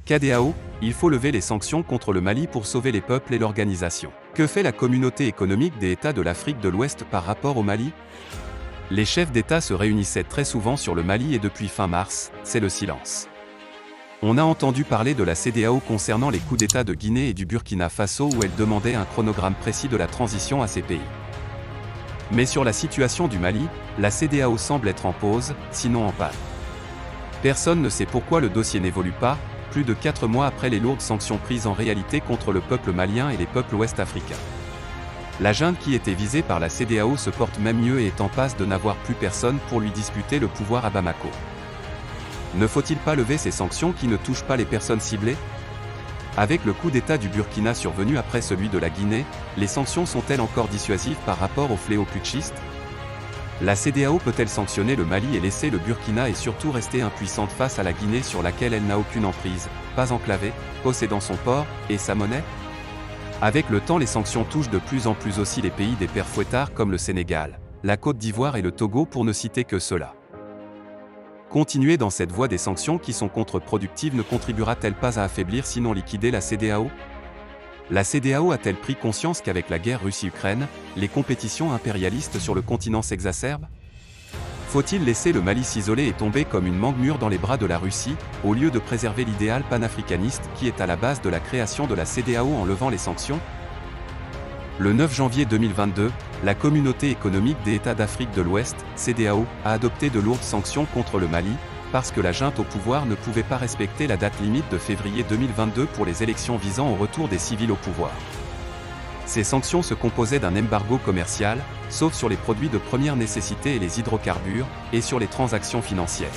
CEDEAO, il faut lever les sanctions contre le Mali pour sauver les peuples et l'organisation. Que fait la communauté économique des États de l'Afrique de l'Ouest par rapport au Mali? Les chefs d'État se réunissaient très souvent sur le Mali et depuis fin mars, c'est le silence. On a entendu parler de la CEDEAO concernant les coups d'État de Guinée et du Burkina Faso où elle demandait un chronogramme précis de la transition à ces pays. Mais sur la situation du Mali, la CEDEAO semble être en pause, sinon en panne. Personne ne sait pourquoi le dossier n'évolue pas, plus de 4 mois après les lourdes sanctions prises en réalité contre le peuple malien et les peuples ouest-africains. La junte qui était visée par la CEDEAO se porte même mieux et est en passe de n'avoir plus personne pour lui disputer le pouvoir à Bamako. Ne faut-il pas lever ces sanctions qui ne touchent pas les personnes ciblées? Avec le coup d'État du Burkina survenu après celui de la Guinée, les sanctions sont-elles encore dissuasives par rapport au fléau putschiste? La CEDEAO peut-elle sanctionner le Mali et laisser le Burkina et surtout rester impuissante face à la Guinée sur laquelle elle n'a aucune emprise, pas enclavée, possédant son port et sa monnaie? Avec le temps, les sanctions touchent de plus en plus aussi les pays des pères fouettards comme le Sénégal, la Côte d'Ivoire et le Togo pour ne citer que cela. Continuer dans cette voie des sanctions qui sont contre-productives ne contribuera-t-elle pas à affaiblir sinon liquider la CEDEAO? La CEDEAO a-t-elle pris conscience qu'avec la guerre Russie-Ukraine, les compétitions impérialistes sur le continent s'exacerbent? Faut-il laisser le Mali s'isoler et tomber comme une mangue-mûre dans les bras de la Russie, au lieu de préserver l'idéal panafricaniste qui est à la base de la création de la CEDEAO en levant les sanctions? Le 9 janvier 2022, la Communauté économique des États d'Afrique de l'Ouest, CEDEAO, a adopté de lourdes sanctions contre le Mali, parce que la junte au pouvoir ne pouvait pas respecter la date limite de février 2022 pour les élections visant au retour des civils au pouvoir. Ces sanctions se composaient d'un embargo commercial, sauf sur les produits de première nécessité et les hydrocarbures, et sur les transactions financières.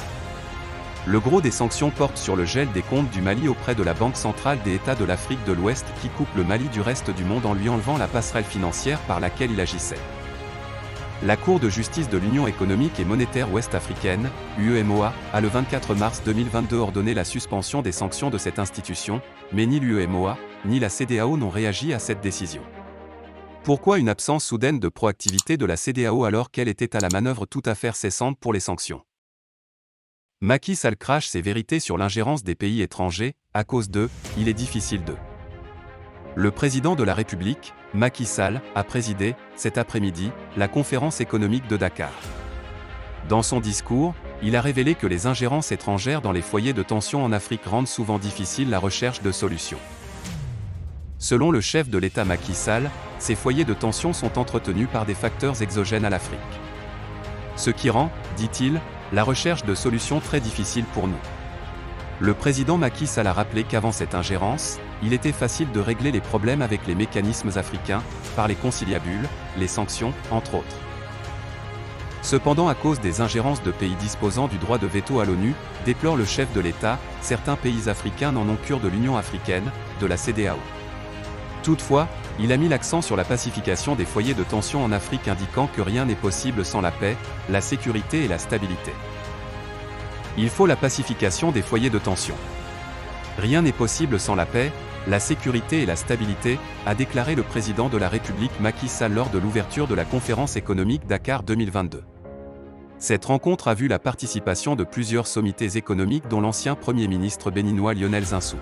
Le gros des sanctions porte sur le gel des comptes du Mali auprès de la Banque centrale des États de l'Afrique de l'Ouest qui coupe le Mali du reste du monde en lui enlevant la passerelle financière par laquelle il agissait. La Cour de justice de l'Union économique et monétaire ouest-africaine, UEMOA, a le 24 mars 2022 ordonné la suspension des sanctions de cette institution, mais ni l'UEMOA, ni la CEDEAO n'ont réagi à cette décision. Pourquoi une absence soudaine de proactivité de la CEDEAO alors qu'elle était à la manœuvre toute affaire cessante pour les sanctions? Macky Sall crache ses vérités sur l'ingérence des pays étrangers, à cause d'eux, il est difficile de. Le président de la République, Macky Sall, a présidé, cet après-midi, la conférence économique de Dakar. Dans son discours, il a révélé que les ingérences étrangères dans les foyers de tension en Afrique rendent souvent difficile la recherche de solutions. Selon le chef de l'État Macky Sall, ces foyers de tension sont entretenus par des facteurs exogènes à l'Afrique. Ce qui rend, dit-il, la recherche de solutions très difficile pour nous. Le président Macky Sall a rappelé qu'avant cette ingérence, il était facile de régler les problèmes avec les mécanismes africains, par les conciliabules, les sanctions, entre autres. Cependant, à cause des ingérences de pays disposant du droit de veto à l'ONU, déplore le chef de l'État, certains pays africains n'en ont cure de l'Union africaine, de la CEDEAO. Toutefois, il a mis l'accent sur la pacification des foyers de tension en Afrique indiquant que rien n'est possible sans la paix, la sécurité et la stabilité. Il faut la pacification des foyers de tension. Rien n'est possible sans la paix, la sécurité et la stabilité, a déclaré le président de la République Macky Sall lors de l'ouverture de la conférence économique Dakar 2022. Cette rencontre a vu la participation de plusieurs sommités économiques dont l'ancien Premier ministre béninois Lionel Zinsou.